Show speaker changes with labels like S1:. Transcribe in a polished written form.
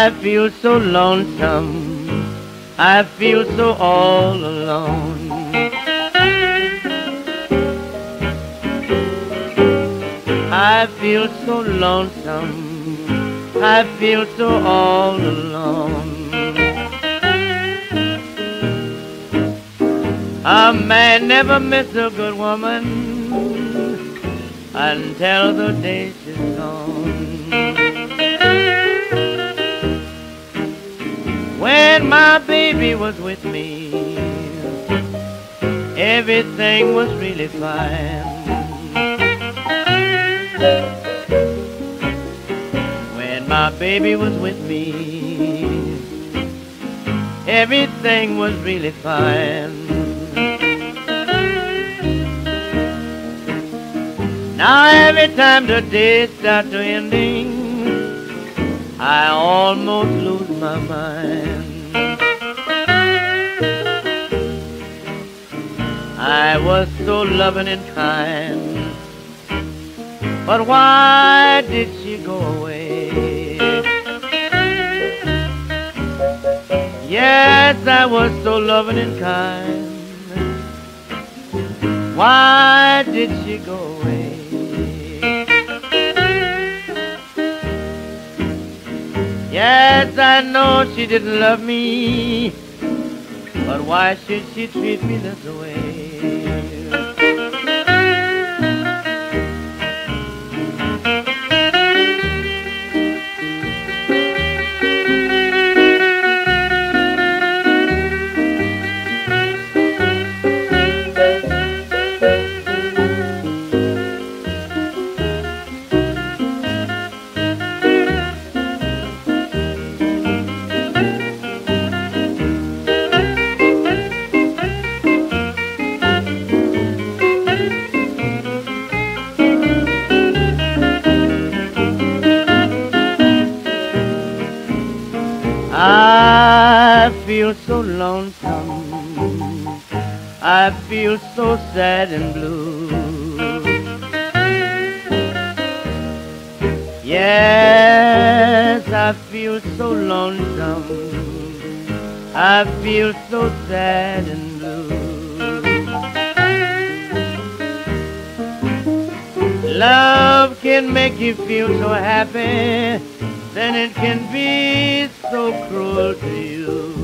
S1: I feel so lonesome, I feel so all alone. I feel so lonesome, I feel so all alone. A man never misses a good woman until the day she's gone. When my baby was with me, everything was really fine. When my baby was with me, everything was really fine. Now every time the day starts to ending, I almost lose my mind. I was so loving and kind, but why did she go away? Yes, I was so loving and kind. Why did she go away? Yes, I know she didn't love me, but why should she treat me this way? I feel so lonesome, I feel so sad and blue. Yes, I feel so lonesome, I feel so sad and blue. Love can make you feel so happy, then it can be so cruel to you.